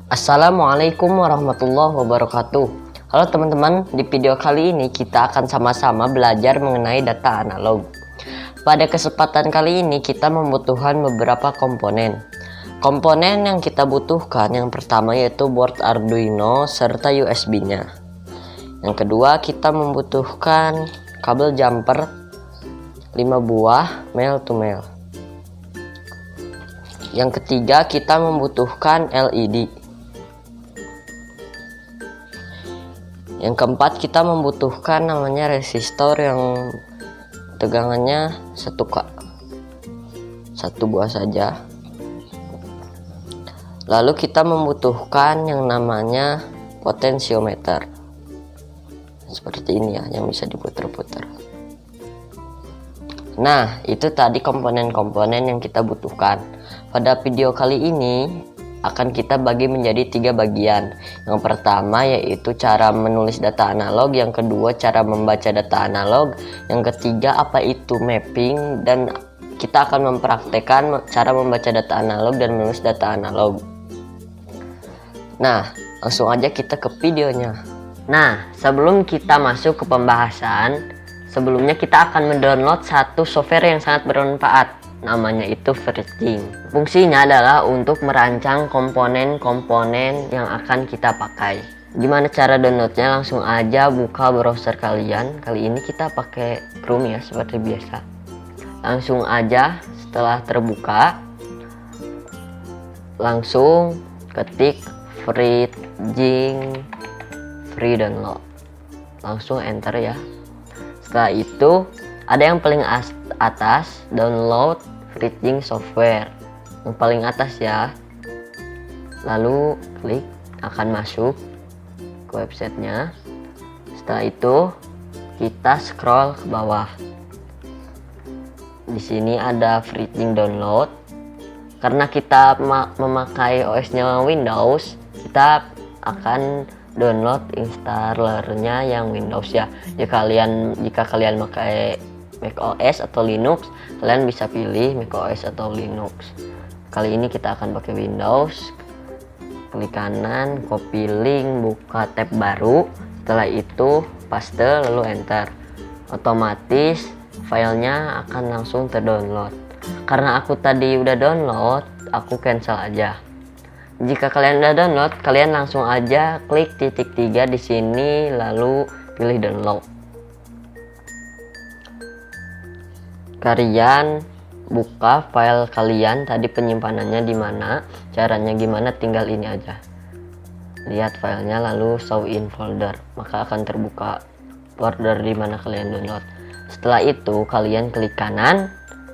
Assalamualaikum warahmatullahi wabarakatuh. Halo teman-teman, di video kali ini kita akan sama-sama belajar mengenai data analog. Pada kesempatan kali ini kita membutuhkan beberapa komponen. Komponen yang kita butuhkan yang pertama yaitu board Arduino serta USB-nya. Yang kedua kita membutuhkan kabel jumper 5 buah male to male. Yang ketiga kita membutuhkan LED. Yang keempat kita membutuhkan namanya resistor yang tegangannya 1K, 1 buah saja. Lalu kita membutuhkan yang namanya potensiometer seperti ini ya, yang bisa diputar-putar. Nah, itu tadi komponen-komponen yang kita butuhkan. Pada video kali ini akan kita bagi menjadi 3 bagian. Yang pertama yaitu cara menulis data analog, yang kedua cara membaca data analog, yang ketiga apa itu mapping, dan kita akan mempraktekkan cara membaca data analog dan menulis data analog. Nah, langsung aja kita ke videonya. Nah, sebelum kita masuk ke pembahasan, sebelumnya kita akan mendownload satu software yang sangat bermanfaat, namanya itu FreeJing. Fungsinya adalah untuk merancang komponen-komponen yang akan kita pakai. Gimana cara downloadnya? Langsung aja buka browser kalian. Kali ini kita pakai Chrome ya, seperti biasa. Langsung aja setelah terbuka, langsung ketik FreeJing free download. Langsung enter ya. Setelah itu ada yang paling atas, download FreeJing software, yang paling atas ya. Lalu klik, akan masuk ke websitenya. Setelah itu kita scroll ke bawah. Di sini ada FreeJing download. Karena kita memakai OS-nya Windows, kita akan download installernya yang Windows ya. Jika kalian pakai macOS atau Linux, kalian bisa pilih macOS atau Linux. Kali ini kita akan pakai Windows. Klik kanan, copy link, buka tab baru. Setelah itu paste lalu enter. Otomatis filenya akan langsung terdownload. Karena aku tadi udah download, aku cancel aja. Jika kalian udah download, kalian langsung aja klik titik 3 di sini lalu pilih download. Kalian buka file kalian tadi, penyimpanannya di mana, caranya gimana, tinggal ini aja. Lihat filenya lalu show in folder, maka akan terbuka folder di mana kalian download. Setelah itu kalian klik kanan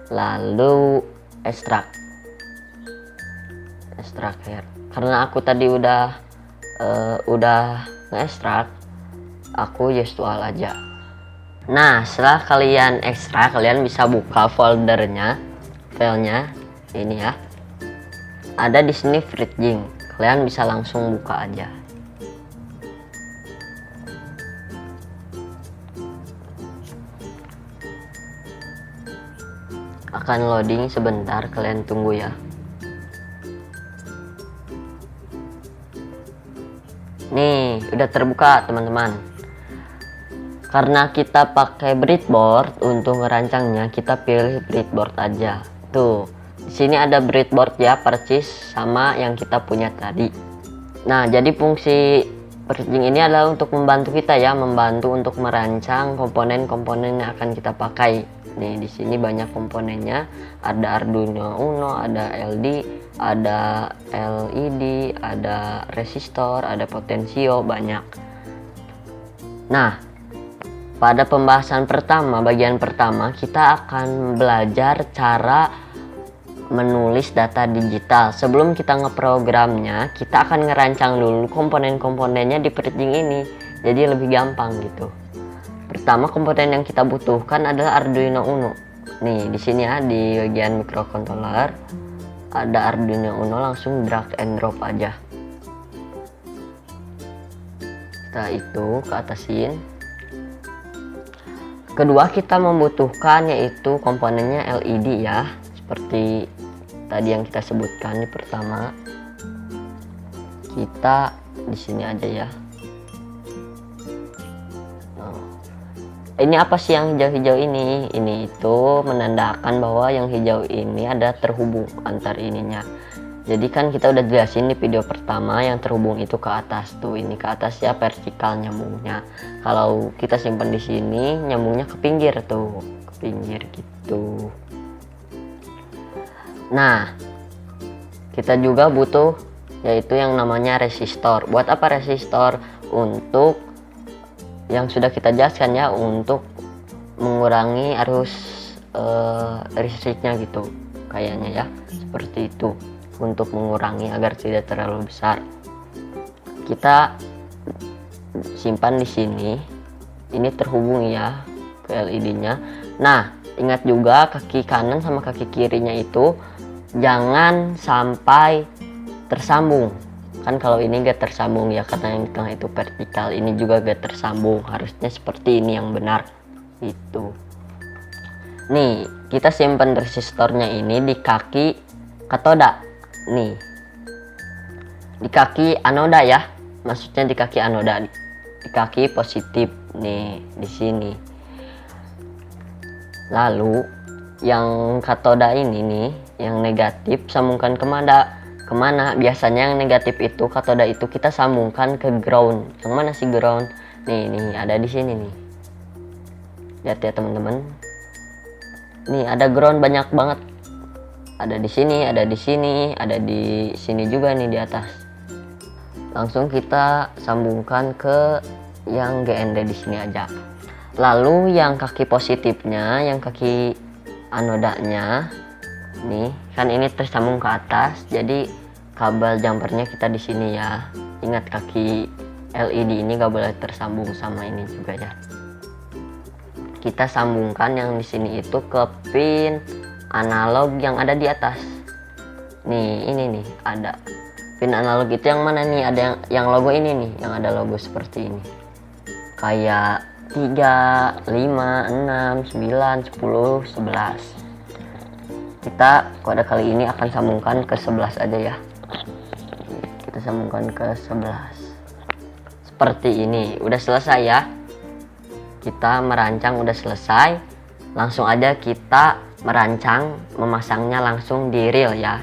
lalu extract here. Karena aku tadi udah nge-extract, aku usual aja. Nah, setelah kalian ekstrak, kalian bisa buka foldernya, filenya ini ya. Ada di sini FreeJing. Kalian bisa langsung buka aja. Akan loading sebentar, kalian tunggu ya. Nih, udah terbuka teman-teman. Karena kita pakai breadboard untuk merancangnya, kita pilih breadboard aja. Tuh, di sini ada breadboard ya, persis sama yang kita punya tadi. Nah, jadi fungsi FreeJing ini adalah untuk membantu kita ya, membantu untuk merancang komponen-komponen yang akan kita pakai. Nih, di sini banyak komponennya. Ada Arduino Uno, ada ada LED, ada resistor, ada potensio, banyak. Nah, pada pembahasan pertama, bagian pertama, kita akan belajar cara menulis data digital. Sebelum kita ngeprogramnya, kita akan ngerancang dulu komponen-komponennya di FreeJing ini, jadi lebih gampang gitu. Pertama, komponen yang kita butuhkan adalah Arduino Uno. Nih, di sini ya, di bagian microcontroller ada Arduino Uno, langsung drag and drop aja. Setelah itu ke atasin. Kedua, kita membutuhkan yaitu komponennya LED ya, seperti tadi yang kita sebutkan di pertama. kita di sini aja ya. Ini apa sih yang hijau-hijau ini? Ini itu menandakan bahwa yang hijau ini ada terhubung antar ininya. Jadi kan kita udah jelasin di video pertama yang terhubung itu ke atas tuh. Ini ke atas ya, vertikal nyambungnya. Kalau kita simpan di sini, nyambungnya ke pinggir tuh, ke pinggir gitu. Nah, kita juga butuh yaitu yang namanya resistor. Buat apa resistor? Untuk yang sudah kita jelaskan ya, untuk mengurangi arus listriknya gitu kayaknya ya, seperti itu, untuk mengurangi agar tidak terlalu besar. Kita simpan di sini, ini terhubung ya ke LED-nya. Nah, ingat juga kaki kanan sama kaki kirinya itu jangan sampai tersambung. Kan kalau ini gak tersambung ya, karena yang tengah itu vertikal, ini juga gak tersambung. Harusnya seperti ini yang benar itu. Nih, kita simpan resistornya ini di kaki katoda nih, di kaki anoda ya, maksudnya di kaki anoda, di kaki positif nih, di sini. Lalu yang katoda ini nih, yang negatif sambungkan kemana? Biasanya yang negatif itu, katoda itu kita sambungkan ke ground. Yang mana sih ground? Nih ada di sini nih. Lihat ya teman-teman. Nih ada ground banyak banget. Ada di sini, ada di sini, ada di sini juga nih di atas. Langsung kita sambungkan ke yang GND di sini aja. Lalu yang kaki positifnya, yang kaki anodanya nih, kan ini tersambung ke atas, jadi kabel jumpernya kita di sini ya. Ingat kaki LED ini gak boleh tersambung sama ini juga ya. Kita sambungkan yang di sini itu ke pin analog yang ada di atas. Nih, ini nih ada pin analog itu yang mana nih? Ada yang logo ini nih, yang ada logo seperti ini. Kayak 3, 5, 6, 9, 10, 11. Kita pada kali ini akan sambungkan ke 11 aja ya. Kita sambungkan ke 11 seperti ini. Udah selesai ya, kita merancang udah selesai. Langsung aja kita merancang, memasangnya langsung di reel ya.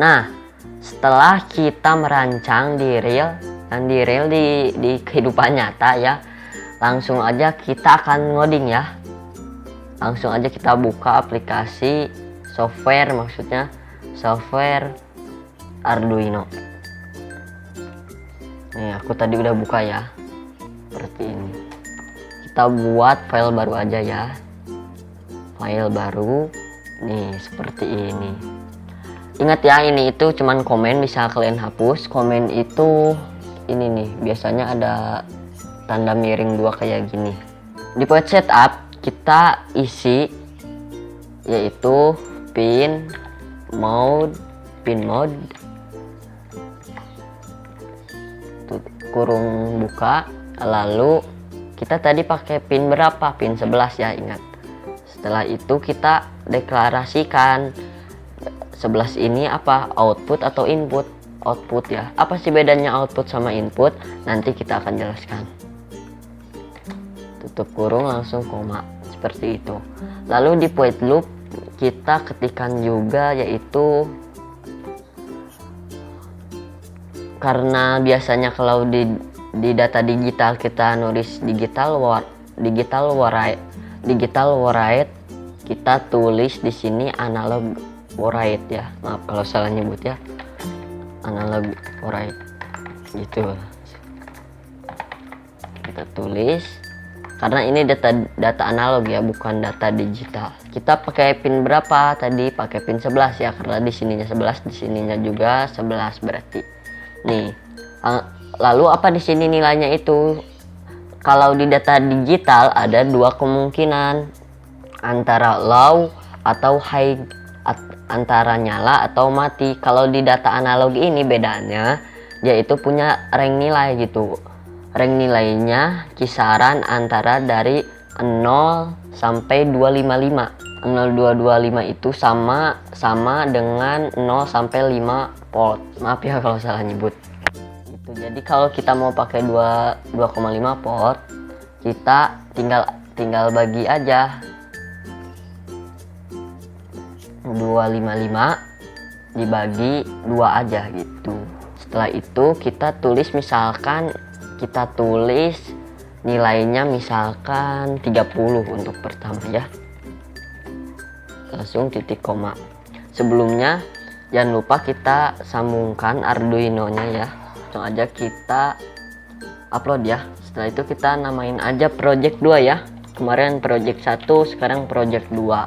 Nah, setelah kita merancang di reel, dan di reel di kehidupan nyata ya, langsung aja kita akan ngoding ya. Langsung aja kita buka aplikasi software, maksudnya software Arduino. Nih aku tadi udah buka ya, seperti ini. Kita buat file baru aja ya, file baru nih seperti ini. Ingat ya, ini itu cuman komen, bisa kalian hapus. Komen itu ini nih, biasanya ada tanda miring 2 kayak gini. Di port setup kita isi yaitu pin mode kurung buka. Lalu kita tadi pakai pin berapa? Pin 11 ya, ingat. Setelah itu kita deklarasikan 11 ini apa, output atau input. Output ya, apa sih bedanya output sama input, nanti kita akan jelaskan. Tutup kurung, langsung koma, seperti itu. Lalu di void loop kita ketikkan juga, yaitu karena biasanya kalau di data digital kita nulis digital write, kita tulis di sini analog write ya, maaf kalau salah nyebut ya, analog write gitu. Kita tulis karena ini data analog ya, bukan data digital. Kita pakai pin berapa tadi? Pakai pin 11 ya, karena di sininya 11, di sininya juga 11 berarti. Nih, lalu apa di sini nilainya itu? Kalau di data digital ada 2 kemungkinan, antara low atau high, antara nyala atau mati. Kalau di data analog ini bedanya, yaitu punya rank nilai gitu. Rank nilainya kisaran antara dari 0 sampai 255. 0225 itu sama dengan 0 sampai 5 volt. Maaf ya kalau salah nyebut. Itu. Jadi kalau kita mau pakai 2,5 volt, kita tinggal bagi aja 255 dibagi 2 aja gitu. Setelah itu kita tulis, misalkan kita tulis nilainya misalkan 30 untuk pertama ya. Langsung titik koma. Sebelumnya jangan lupa kita sambungkan Arduino-nya ya. Langsung aja kita upload ya. Setelah itu kita namain aja project 2 ya. Kemarin project 1, sekarang project 2.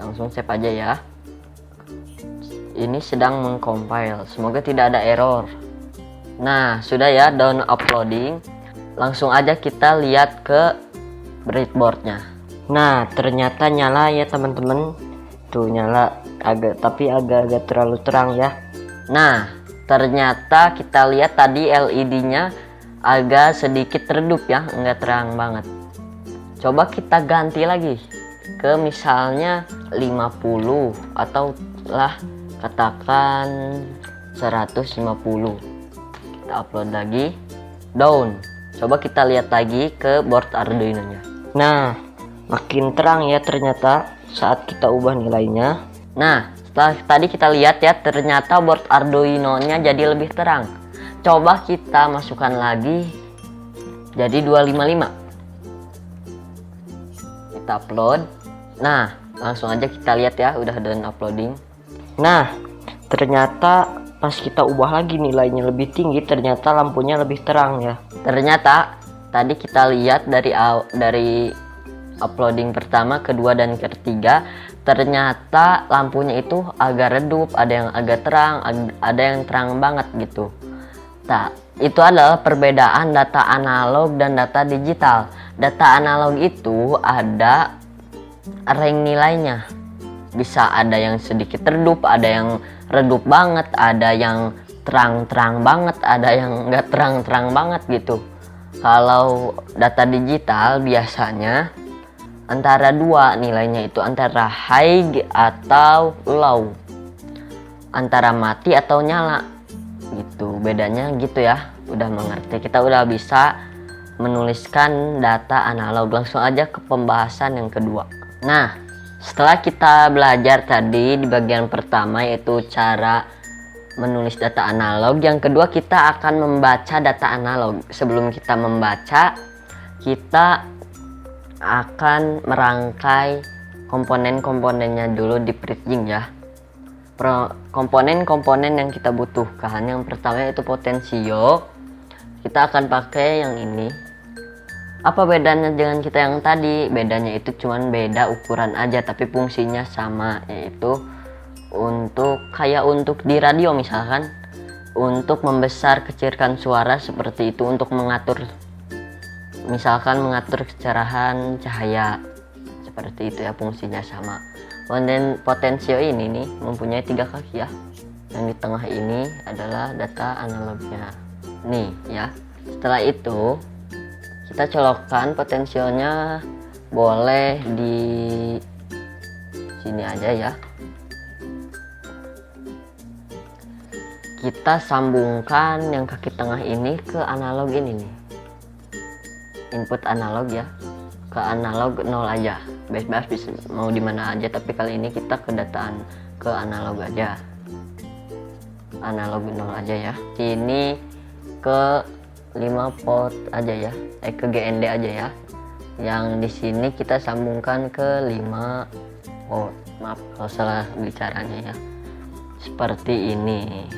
Langsung save aja ya. Ini sedang mengcompile, semoga tidak ada error. Nah, sudah ya down uploading. Langsung aja kita lihat ke breadboardnya. Nah, ternyata nyala ya teman-teman. Tuh nyala, tapi agak terlalu terang ya. Nah, ternyata kita lihat tadi LED-nya agak sedikit redup ya, enggak terang banget. Coba kita ganti lagi ke misalnya 50 atau lah katakan 150. Kita upload lagi, down. Coba kita lihat lagi ke board Arduino-nya. Nah, makin terang ya ternyata saat kita ubah nilainya. Nah, setelah tadi kita lihat ya, ternyata board Arduino-nya jadi lebih terang. Coba kita masukkan lagi jadi 255. Kita upload. Nah, langsung aja kita lihat ya, udah done uploading. Nah, ternyata pas kita ubah lagi nilainya lebih tinggi, ternyata lampunya lebih terang ya. Ternyata tadi kita lihat dari uploading pertama, kedua, dan ketiga, ternyata lampunya itu agak redup, ada yang agak terang, ada yang terang banget gitu. Nah, itu adalah perbedaan data analog dan data digital. Data analog itu ada range nilainya. Bisa ada yang sedikit redup, ada yang redup banget, ada yang terang-terang banget, ada yang enggak terang-terang banget gitu. Kalau data digital biasanya antara 2 nilainya, itu antara high atau low, antara mati atau nyala gitu. Bedanya gitu ya. Udah mengerti, kita udah bisa menuliskan data analog. Langsung aja ke pembahasan yang kedua. Nah, setelah kita belajar tadi di bagian pertama yaitu cara menulis data analog, yang kedua kita akan membaca data analog. Sebelum kita membaca, kita akan merangkai komponen-komponennya dulu di bridging ya. Komponen-komponen yang kita butuhkan, yang pertama yaitu potensio. Kita akan pakai yang ini. Apa bedanya dengan kita yang tadi? Bedanya itu cuman beda ukuran aja, tapi fungsinya sama, yaitu untuk di radio misalkan, untuk membesar kecilkan suara seperti itu, untuk mengatur misalkan mengatur kecerahan cahaya seperti itu ya, fungsinya sama. Potensio ini nih mempunyai 3 kaki ya. Yang di tengah ini adalah data analognya nih ya. Setelah itu kita colokkan potensionya, boleh di sini aja ya. Kita sambungkan yang kaki tengah ini ke analog ini nih, input analog ya, ke analog 0 aja. Bebas bisa mau di mana aja, tapi kali ini kita ke analog aja, analog 0 aja ya. Sini ke 5 volt aja ya, ke GND aja ya. Yang di sini kita sambungkan ke 5 volt. Maaf kalau salah bicaranya ya. Seperti ini.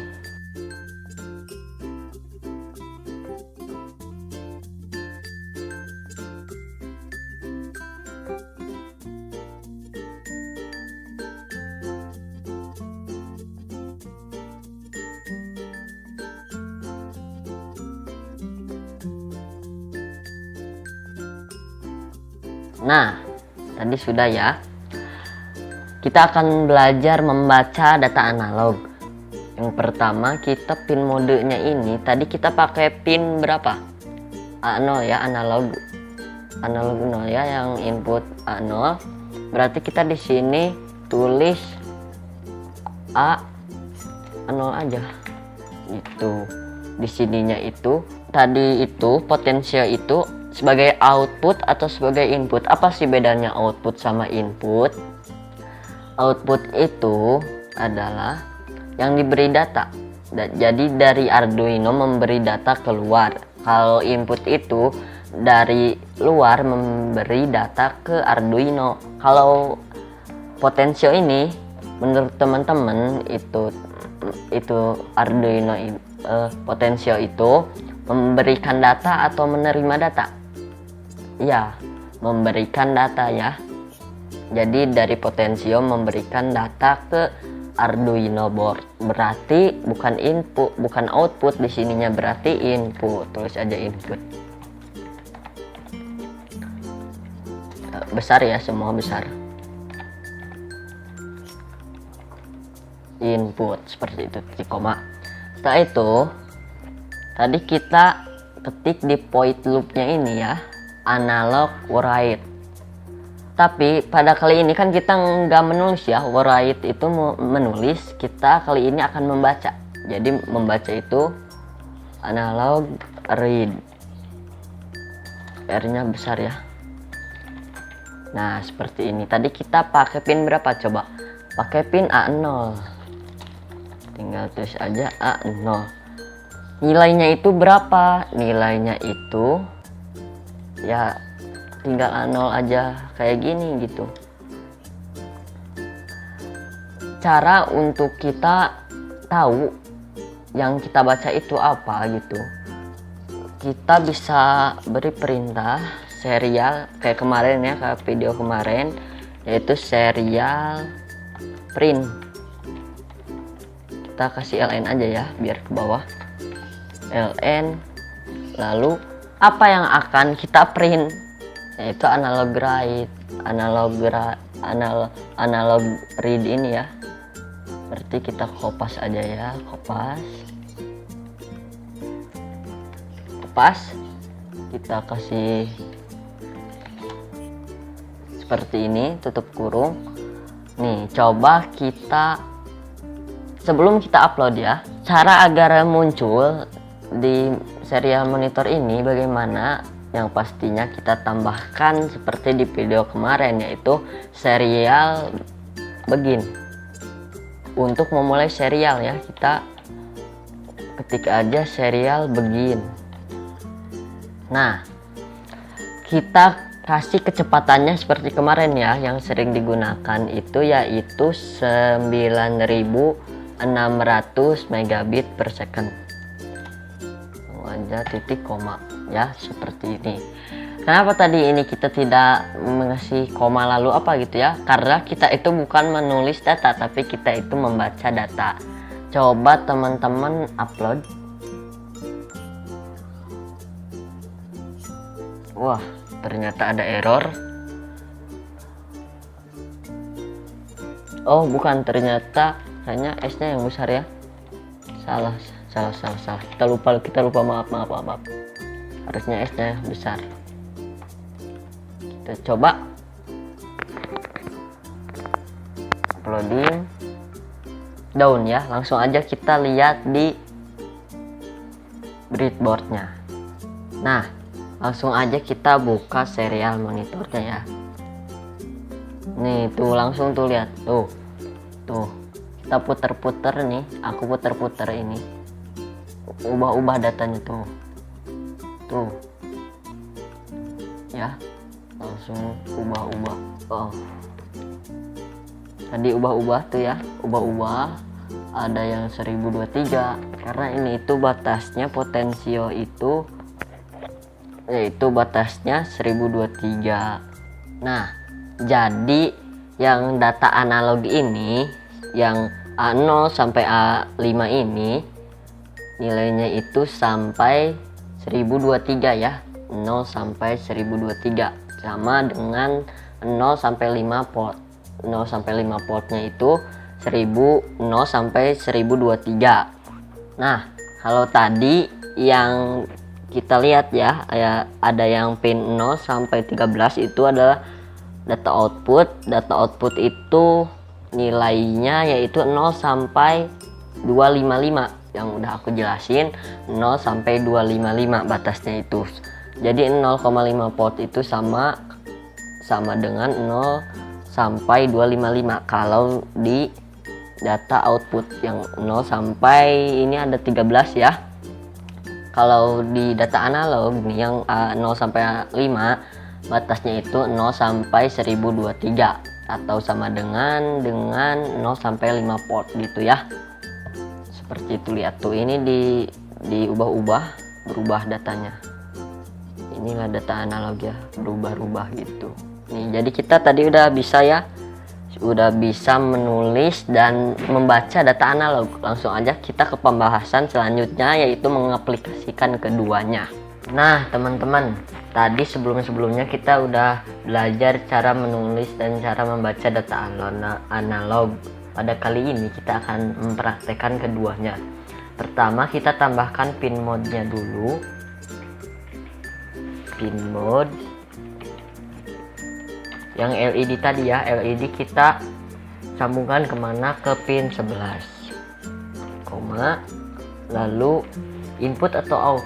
Nah, tadi sudah ya. Kita akan belajar membaca data analog. Yang pertama, kita pin modenya ini, tadi kita pakai pin berapa? A0 ya, analog 0 ya, yang input A0. Berarti kita di sini tulis A0 aja gitu. Di sininya itu tadi itu potensio itu sebagai output atau sebagai input. Apa sih bedanya output sama input? Output itu adalah yang diberi data. Jadi dari Arduino memberi data keluar. Kalau input itu dari luar memberi data ke Arduino. Kalau potensio ini menurut teman-teman itu Arduino potensio itu memberikan data atau menerima data? Ya, memberikan data ya. Jadi dari potensio memberikan data ke Arduino board. Berarti bukan input, bukan output di sininya, berarti input. Tulis aja input. Besar ya, semua besar. Input seperti itu, titik koma. Setelah itu tadi kita ketik di void loopnya ini ya, analog write. Tapi pada kali ini kan kita nggak menulis ya, write itu menulis, kita kali ini akan membaca. Jadi membaca itu analog read, R nya besar ya. Nah seperti ini. Tadi kita pakai pin berapa coba? Pakai pin A0. Tinggal tulis aja A0. Nilainya itu berapa? Nilainya itu ya tinggal A0 aja kayak gini gitu. Cara untuk kita tahu yang kita baca itu apa gitu, kita bisa beri perintah serial kayak kemarin ya, kayak video kemarin, yaitu serial print. Kita kasih ln aja ya biar ke bawah, ln, lalu apa yang akan kita print, yaitu analog write, analog read ini ya. Berarti kita kopas aja ya, kopas, kita kasih seperti ini, tutup kurung. Nih coba kita, sebelum kita upload ya, cara agar muncul di serial monitor ini bagaimana? Yang pastinya kita tambahkan seperti di video kemarin, yaitu serial begin. Untuk memulai serial ya, kita ketik aja serial begin. Nah kita kasih kecepatannya seperti kemarin ya, yang sering digunakan itu yaitu 9600 megabit per second. Aja titik koma ya, seperti ini. Kenapa tadi ini kita tidak mengasih koma lalu apa gitu ya? Karena kita itu bukan menulis data, tapi kita itu membaca data. Coba teman-teman upload. Wah, ternyata ada error. Oh bukan, ternyata kayaknya S-nya yang besar ya. Salah. Kita lupa, maaf. Harusnya S-nya besar. Kita coba uploading, down ya. Langsung aja kita lihat di breadboardnya. Nah langsung aja kita buka serial monitornya ya. Nih tuh, langsung tuh lihat tuh kita puter-puter nih, aku puter-puter ini, ubah-ubah datanya tuh ya, langsung ubah-ubah. Oh tadi ubah-ubah tuh ya, ada yang 1023 karena ini itu batasnya potensio itu, yaitu batasnya 1023. Nah jadi yang data analog ini, yang A0 sampai A5 ini nilainya itu sampai 1023 ya, 0 sampai 1023, sama dengan 0 sampai 5 port. 0 sampai 5 portnya itu 0 sampai 1023. Nah kalau tadi yang kita lihat ya, ada yang pin 0 sampai 13 itu adalah data output. Data output itu nilainya yaitu 0 sampai 255 yang udah aku jelasin, 0 sampai 255 batasnya itu. Jadi 0,5 volt itu sama dengan 0 sampai 255 kalau di data output. Yang 0 sampai ini ada 13 ya. Kalau di data analog nih yang 0 sampai 5 batasnya itu 0 sampai 1023 atau sama dengan 0 sampai 5 volt gitu ya. Seperti itu, lihat tuh, ini berubah datanya. Inilah data analog ya, berubah gitu. Nih, jadi kita tadi udah bisa menulis dan membaca data analog. Langsung aja kita ke pembahasan selanjutnya, yaitu mengaplikasikan keduanya. Nah teman-teman, tadi sebelumnya kita udah belajar cara menulis dan cara membaca data analog. Pada kali ini kita akan mempraktekkan keduanya. Pertama, kita tambahkan pin mode-nya dulu. Pin mode yang LED tadi ya, LED kita sambungkan kemana? Ke pin 11, lalu input atau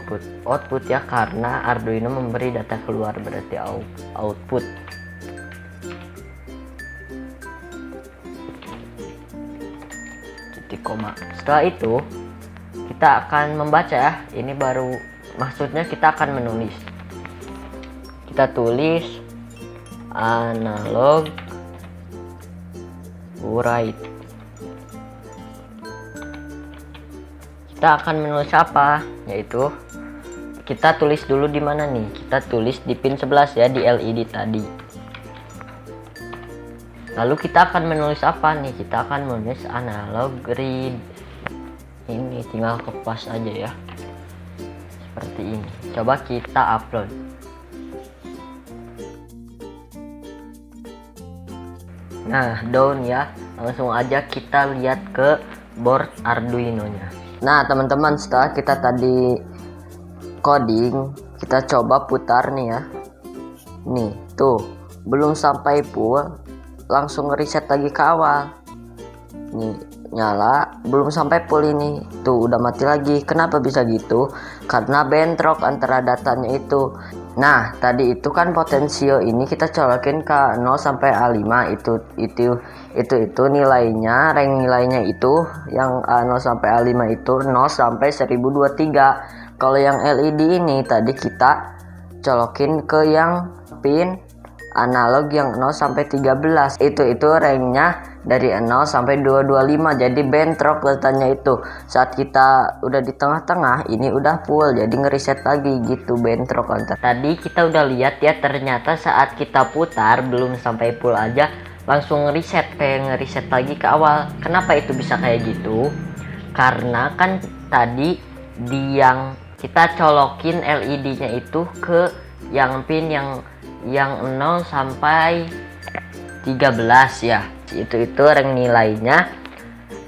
output ya, karena Arduino memberi data keluar, berarti output. Titik koma. Setelah itu kita akan membaca ya, ini baru maksudnya kita akan menulis. Kita tulis analog write. Kita akan menulis apa? Yaitu kita tulis dulu di mana nih? Kita tulis di pin 11 ya, di LED tadi. Lalu kita akan menulis apa nih? Kita akan menulis analog read. Ini tinggal kepas aja ya. Seperti ini. Coba kita upload. Nah, down ya. Langsung aja kita lihat ke board Arduino-nya. Nah, teman-teman, setelah kita tadi coding, kita coba putar nih ya. Nih, tuh, belum sampai full, langsung reset lagi ke awal. Nih, nyala, belum sampai full ini. Tuh, udah mati lagi. Kenapa bisa gitu? Karena bentrok antara datanya itu. Nah, tadi itu kan potensio ini kita colokin ke 0 sampai A5 itu nilainya, range nilainya itu yang 0 sampai A5 itu 0 sampai 1023. Kalau yang LED ini tadi kita colokin ke yang pin analog yang 0 sampai 13. Itu range-nya dari 0 sampai 225. Jadi bentrok datanya itu. Saat kita udah di tengah-tengah, ini udah full, jadi ngereset lagi gitu, bentrok antar. Tadi kita udah lihat ya, ternyata saat kita putar belum sampai full aja langsung reset, kayak ngereset lagi ke awal. Kenapa itu bisa kayak gitu? Karena kan tadi yang kita colokin LED-nya itu ke yang pin yang 0 sampai 13 ya. Itu rank nilainya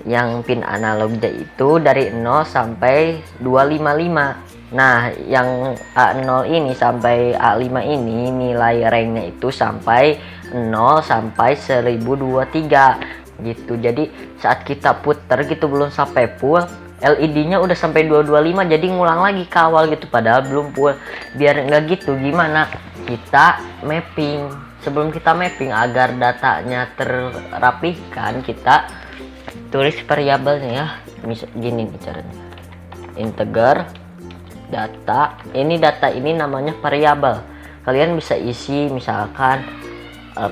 yang pin analognya itu dari 0 sampai 255. Nah, yang A0 ini sampai A5 ini nilai ranknya itu sampai 0 sampai 1023 gitu. Jadi saat kita puter gitu belum sampai full, LED-nya udah sampai 225, jadi ngulang lagi ke awal gitu, padahal belum full. Biar nggak gitu, gimana? Kita mapping. Sebelum kita mapping, agar datanya terrapihkan, kita tulis variabelnya ya. Misal gini nih caranya. Integer data. Data ini namanya variabel. Kalian bisa isi misalkan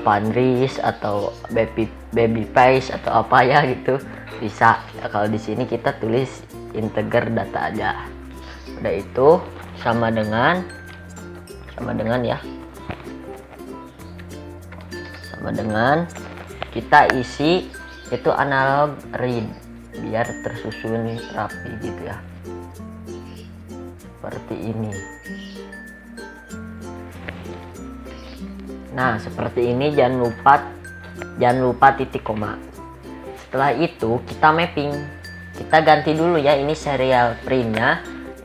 Panris atau baby face atau apa ya gitu. Bisa. Kalau di sini kita tulis integer data aja. Udah itu sama dengan kita isi itu analog read biar tersusun rapi gitu ya, seperti ini. Nah, seperti ini, jangan lupa titik koma. Setelah itu kita mapping, kita ganti dulu ya, ini serial printnya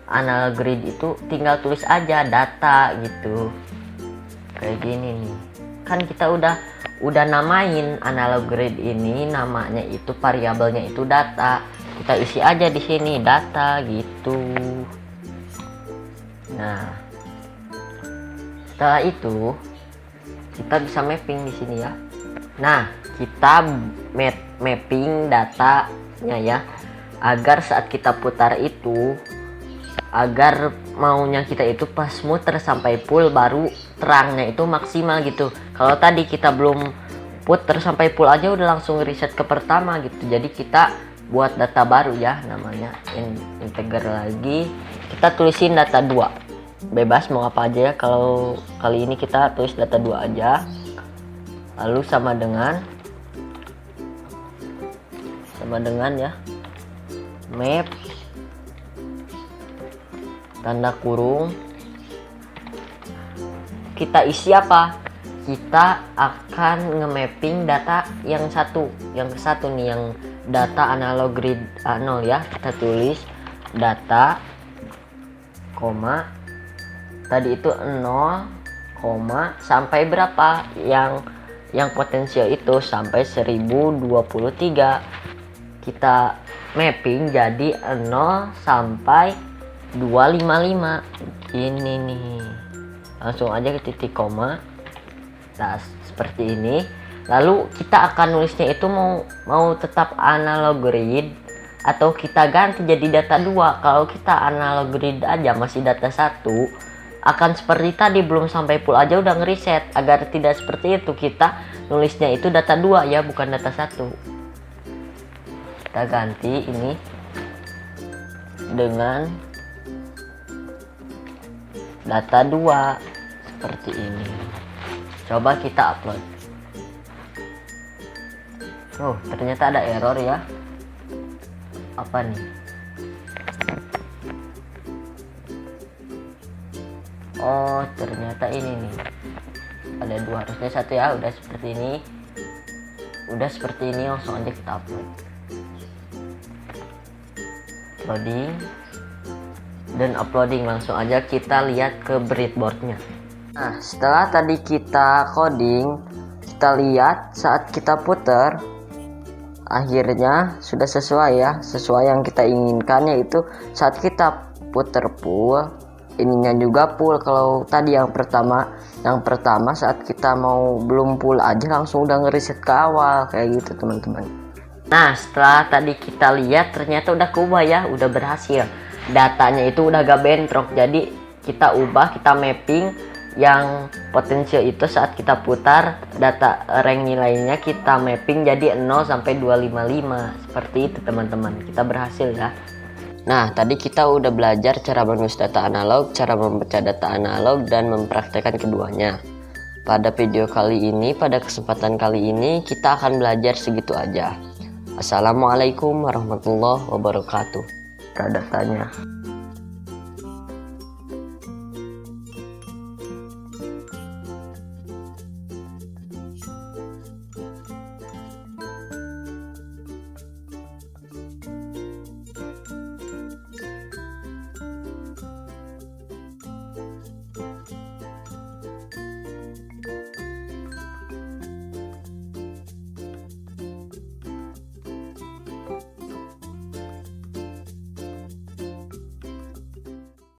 analog grid itu tinggal tulis aja data gitu. Kayak gini nih. Kan kita udah namain analog grid ini, namanya itu variabelnya itu data. Kita isi aja di sini data gitu. Nah, setelah itu kita bisa mapping di sini ya. Nah, kita mapping datanya ya, agar saat kita putar itu, agar maunya kita itu pas muter sampai full baru terangnya itu maksimal gitu. Kalau tadi kita belum puter sampai full aja udah langsung reset ke pertama gitu. Jadi kita buat data baru ya, namanya integer lagi. Kita tulisin data 2. Bebas mau apa aja ya. Kalau kali ini kita tulis data 2 aja. Lalu sama dengan ya, map tanda kurung, kita isi apa? Kita akan nge-mapping data yang ke satu nih, yang data analog grid 0 ya. Kita tulis data koma tadi itu 0 sampai berapa, yang potensial itu sampai 1023. Kita mapping jadi 0 sampai 255 ini nih. Langsung aja ke titik koma. Nah, seperti ini. Lalu kita akan nulisnya itu mau tetap analog grid atau kita ganti jadi data 2. Kalau kita analog grid aja masih data 1, akan seperti tadi, belum sampai full aja udah ngeriset. Agar tidak seperti itu, kita nulisnya itu data 2 ya, bukan data 1. Kita ganti ini dengan data 2 seperti ini. Coba kita upload. Oh, ternyata ada error ya. Apa nih? Oh, ternyata ini nih. Ada 2, harusnya 1 ya. Udah seperti ini. Langsung aja kita upload. Loading dan uploading. Langsung aja kita lihat ke breadboardnya. Nah, setelah tadi kita coding, kita lihat saat kita putar, akhirnya sudah sesuai ya, sesuai yang kita inginkan, yaitu saat kita putar full, ininya juga full. Kalau tadi yang pertama saat kita belum full aja langsung udah ngereset ke awal kayak gitu teman-teman. Nah, setelah tadi kita lihat ternyata udah keubah ya, udah berhasil. Datanya itu udah gak bentrok. Jadi kita ubah, kita mapping yang potensial itu saat kita putar data rank nilainya, kita mapping jadi 0 sampai 255. Seperti itu teman-teman. Kita berhasil ya. Nah, tadi kita udah belajar cara menulis data analog, cara membaca data analog, dan mempraktekkan keduanya. Pada video kali ini, pada kesempatan kali ini, kita akan belajar segitu aja. Assalamualaikum warahmatullahi wabarakatuh. Datanya.